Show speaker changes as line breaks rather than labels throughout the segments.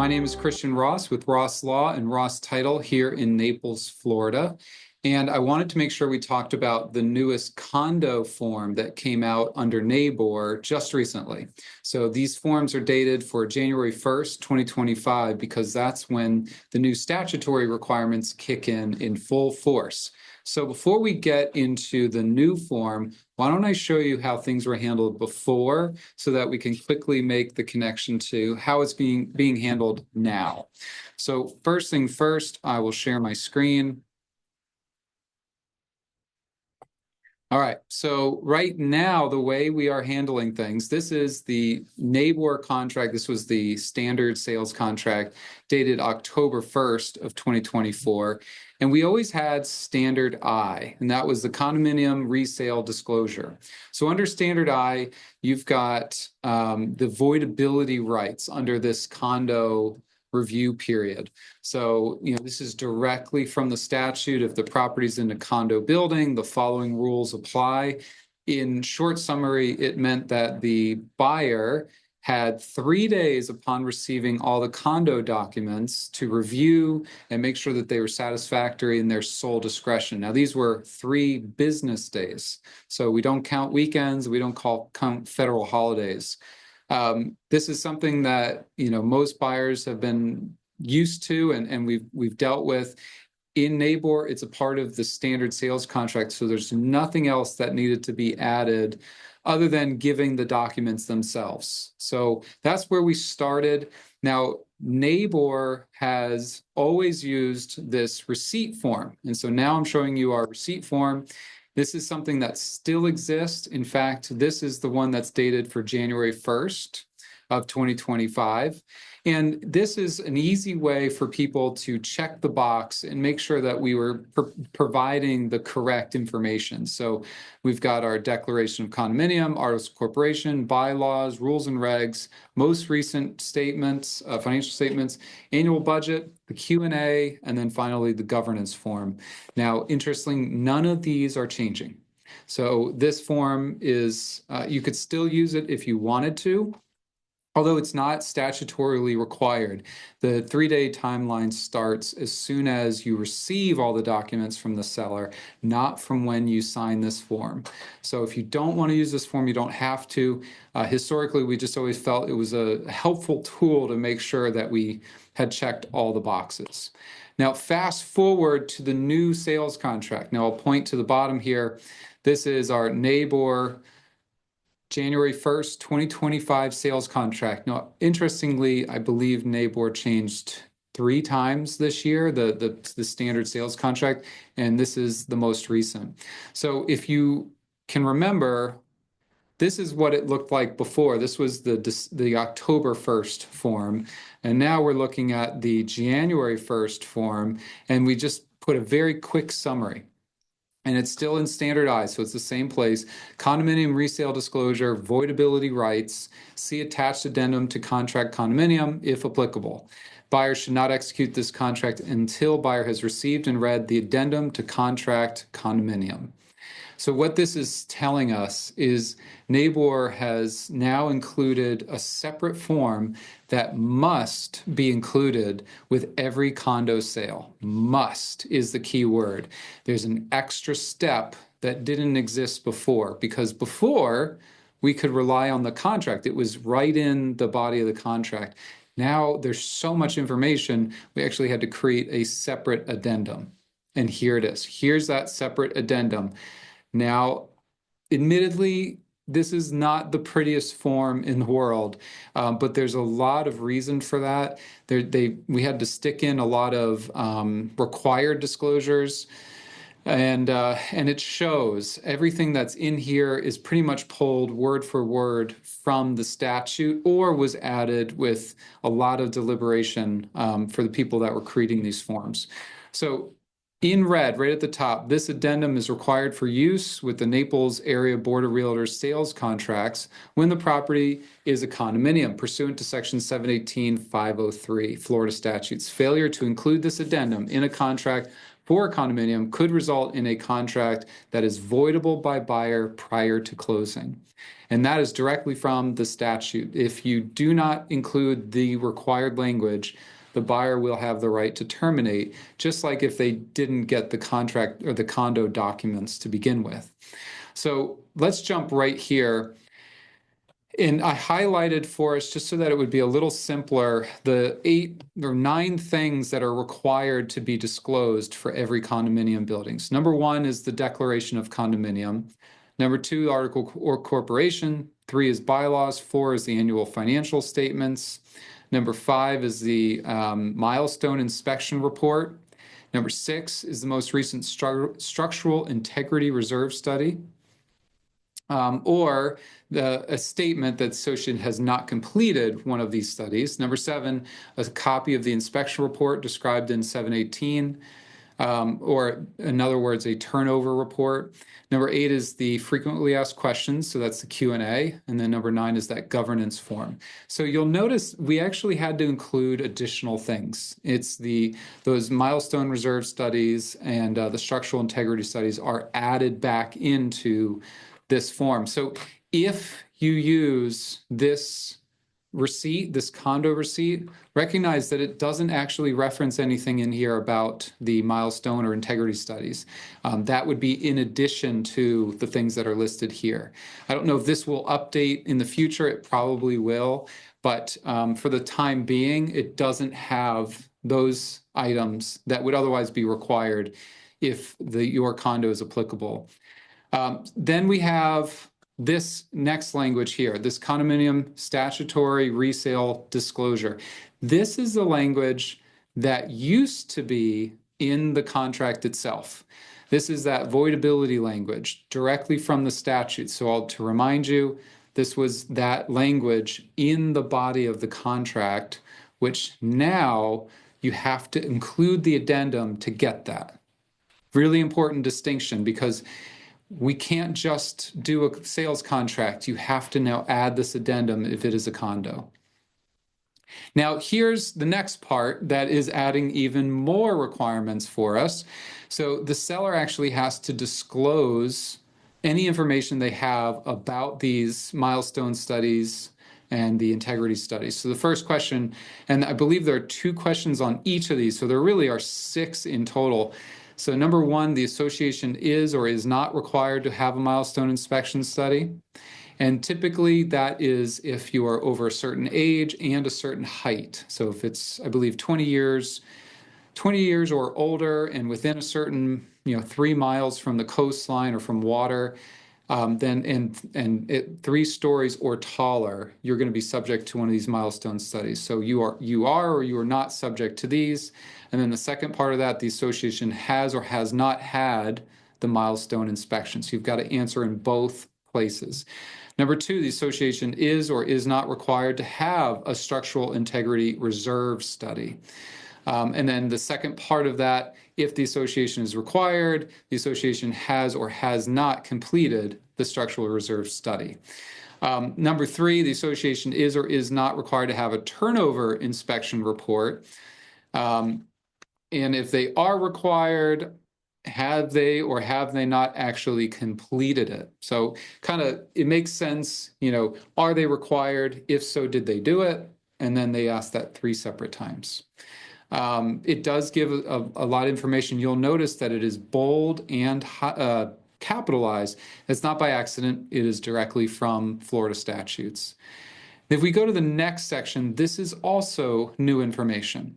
My name is Christian Ross with Ross Law and Ross Title here in Naples, Florida. And I wanted to make sure we talked about the newest condo form that came out under NABOR just recently. So these forms are dated for January 1st, 2025, because that's when the new statutory requirements kick in full force. So before we get into the new form, why don't I show you how things were handled before so that we can quickly make the connection to how it's being handled now. So first thing first, I will share my screen. All right, so right now, the way we are handling things, this is the NABOR contract. This was the standard sales contract dated October 1st of 2024. And we always had standard I, and that was the condominium resale disclosure. So under standard I, you've got the voidability rights under this condo review period. So, this is directly from the statute. If the property's in a condo building, the following rules apply. In short summary, it meant that the buyer had 3 days upon receiving all the condo documents to review and make sure that they were satisfactory in their sole discretion. Now, these were 3 business days. So we don't count weekends. We don't count federal holidays. This is something that most buyers have been used to and we've dealt with. In NABOR, it's a part of the standard sales contract, so there's nothing else that needed to be added other than giving the documents themselves. So that's where we started. Now, NABOR has always used this receipt form, and so now I'm showing you our receipt form. This is something that still exists. In fact, this is the one that's dated for January 1st of 2025. And this is an easy way for people to check the box and make sure that we were providing the correct information. So we've got our declaration of condominium, articles of corporation, bylaws, rules and regs, most recent statements, financial statements, annual budget, the Q&A, and then finally the governance form. Now, interestingly, none of these are changing. So this form is, you could still use it if you wanted to, although it's not statutorily required. The 3-day timeline starts as soon as you receive all the documents from the seller, not from when you sign this form. So if you don't want to use this form, you don't have to. Historically, we just always felt it was a helpful tool to make sure that we had checked all the boxes. Now, fast forward to the new sales contract. Now, I'll point to the bottom here. This is our NABOR January 1st, 2025 sales contract. Now, interestingly, I believe NABOR changed 3 times this year, the standard sales contract, and this is the most recent. So if you can remember, this is what it looked like before. This was the October 1st form, and now we're looking at the January 1st form, and we just put a very quick summary. And it's still in standardized, so it's the same place. Condominium resale disclosure, voidability rights, see attached addendum to contract condominium, if applicable. Buyer should not execute this contract until buyer has received and read the addendum to contract condominium. So what this is telling us is NABOR has now included a separate form that must be included with every condo sale. Must is the key word. There's an extra step that didn't exist before, because before we could rely on the contract. It was right in the body of the contract. Now there's so much information, we actually had to create a separate addendum. And here it is. Here's that separate addendum. Now, admittedly, this is not the prettiest form in the world, but there's a lot of reason for that. We had to stick in a lot of required disclosures, and it shows everything that's in here is pretty much pulled word for word from the statute or was added with a lot of deliberation for the people that were creating these forms. So in red, right at the top, this addendum is required for use with the Naples Area Board of Realtors sales contracts when the property is a condominium pursuant to Section 718-503 Florida statutes. Failure to include this addendum in a contract for a condominium could result in a contract that is voidable by buyer prior to closing. And that is directly from the statute. If you do not include the required language, the buyer will have the right to terminate, just like if they didn't get the contract or the condo documents to begin with. So let's jump right here. And I highlighted for us, just so that it would be a little simpler, the 8 or 9 things that are required to be disclosed for every condominium building. So number 1 is the declaration of condominium. Number 2, article or corporation. 3 is bylaws. 4 is the annual financial statements. Number 5 is the milestone inspection report. Number 6 is the most recent structural integrity reserve study. Or a statement that the association has not completed one of these studies. Number 7, a copy of the inspection report described in 718, or in other words, a turnover report. Number 8 is the frequently asked questions, so that's the Q&A. And then number 9 is that governance form. So you'll notice we actually had to include additional things. It's those milestone reserve studies and the structural integrity studies are added back into this form. So if you use this receipt, this condo receipt, recognize that it doesn't actually reference anything in here about the milestone or integrity studies. That would be in addition to the things that are listed here. I don't know if this will update in the future. It probably will, but for the time being, it doesn't have those items that would otherwise be required if your condo is applicable. Then we have this next language here, this condominium statutory resale disclosure. This is the language that used to be in the contract itself. This is that voidability language directly from the statute. So to remind you, this was that language in the body of the contract, which now you have to include the addendum to get that. Really important distinction, because we can't just do a sales contract. You have to now add this addendum if it is a condo. Now, here's the next part that is adding even more requirements for us. So the seller actually has to disclose any information they have about these milestone studies and the integrity studies. So the first question, and I believe there are 2 questions on each of these, so there really are 6 in total. So number 1, the association is or is not required to have a milestone inspection study. And typically that is if you are over a certain age and a certain height. So if it's, I believe, 20 years or older and within a certain, 3 miles from the coastline or from water, then 3 stories or taller, you're going to be subject to one of these milestone studies. So you are or you are not subject to these. And then the second part of that, the association has or has not had the milestone inspection. So you've got to answer in both places. Number 2, the association is or is not required to have a structural integrity reserve study. And then the second part of that, if the association is required, the association has or has not completed the structural reserve study. Number 3, the association is or is not required to have a turnover inspection report. And if they are required, have they or have they not actually completed it? So it makes sense, are they required? If so, did they do it? And then they ask that 3 separate times. It does give a lot of information. You'll notice that it is bold and capitalized. It's not by accident. It is directly from Florida statutes. If we go to the next section, this is also new information.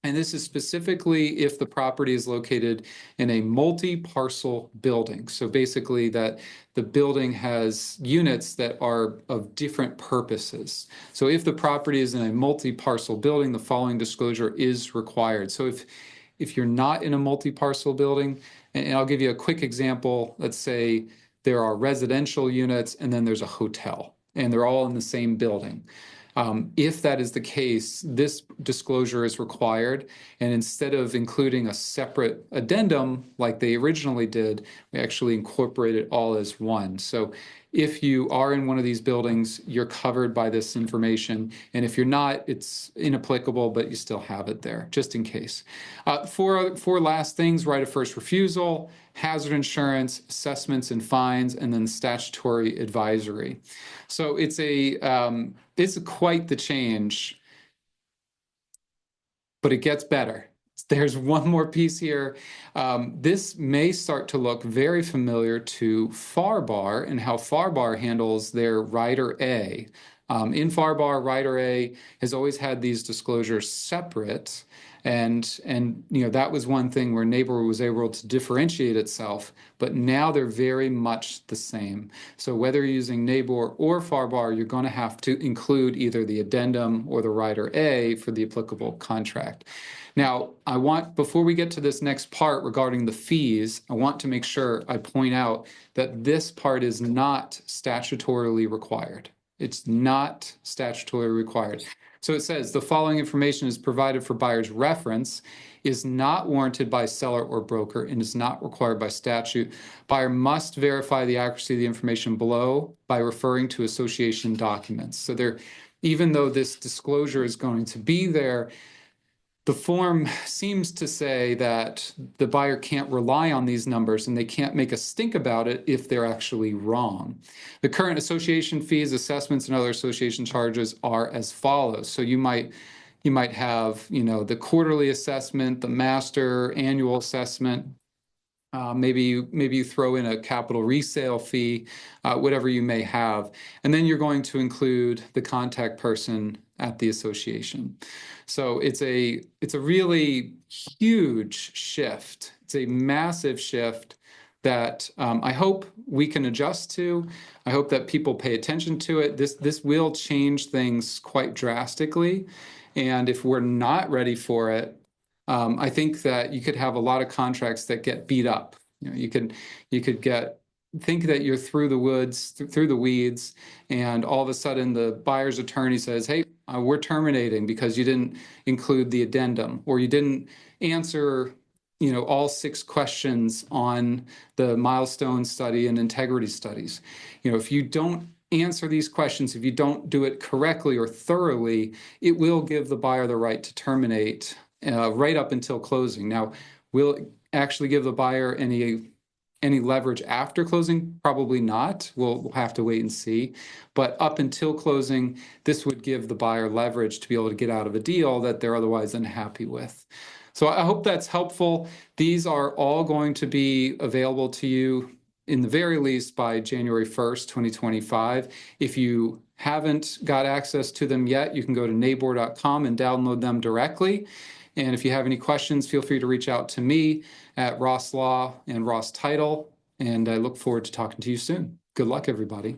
And this is specifically if the property is located in a multi-parcel building. So basically that the building has units that are of different purposes. So if the property is in a multi-parcel building, the following disclosure is required. So if you're not in a multi-parcel building, and I'll give you a quick example, let's say there are residential units and then there's a hotel, and they're all in the same building. If that is the case, this disclosure is required. And instead of including a separate addendum like they originally did, we actually incorporate it all as one. So if you are in one of these buildings, you're covered by this information. And if you're not, it's inapplicable, but you still have it there, just in case. Four last things: right of first refusal, hazard insurance, assessments and fines, and then statutory advisory. So it's quite the change, but it gets better. There's one more piece here. This may start to look very familiar to FAR/BAR and how FAR/BAR handles their Rider A. In FAR/BAR, Rider A has always had these disclosures separate, and that was one thing where NABOR was able to differentiate itself, but now they're very much the same. So whether you're using NABOR or FAR/BAR, you're going to have to include either the addendum or the Rider A for the applicable contract. Now, before we get to this next part regarding the fees, I want to make sure I point out that this part is not statutorily required. It's not statutorily required. So it says the following information is provided for buyer's reference, is not warranted by seller or broker, and is not required by statute. Buyer must verify the accuracy of the information below by referring to association documents. So even though this disclosure is going to be there, the form seems to say that the buyer can't rely on these numbers and they can't make a stink about it if they're actually wrong. The current association fees, assessments, and other association charges are as follows. So you might have, the quarterly assessment, the master annual assessment. Maybe you throw in a capital resale fee, whatever you may have. And then you're going to include the contact person at the association. So it's a really huge shift. It's a massive shift that I hope we can adjust to. I hope that people pay attention to it. This will change things quite drastically. And if we're not ready for it, I think that you could have a lot of contracts that get beat up. You could think that you're through the woods, through the weeds, and all of a sudden the buyer's attorney says, "Hey, we're terminating because you didn't include the addendum, or you didn't answer, all 6 questions on the milestone study and integrity studies." If you don't answer these questions, if you don't do it correctly or thoroughly, it will give the buyer the right to terminate right up until closing. Now, will it actually give the buyer any leverage after closing? Probably not. We'll have to wait and see. But up until closing, this would give the buyer leverage to be able to get out of a deal that they're otherwise unhappy with. So I hope that's helpful. These are all going to be available to you in the very least by January 1st, 2025. If you haven't got access to them yet, you can go to nabor.com and download them directly. And if you have any questions, feel free to reach out to me at Ross Law and Ross Title. And I look forward to talking to you soon. Good luck, everybody.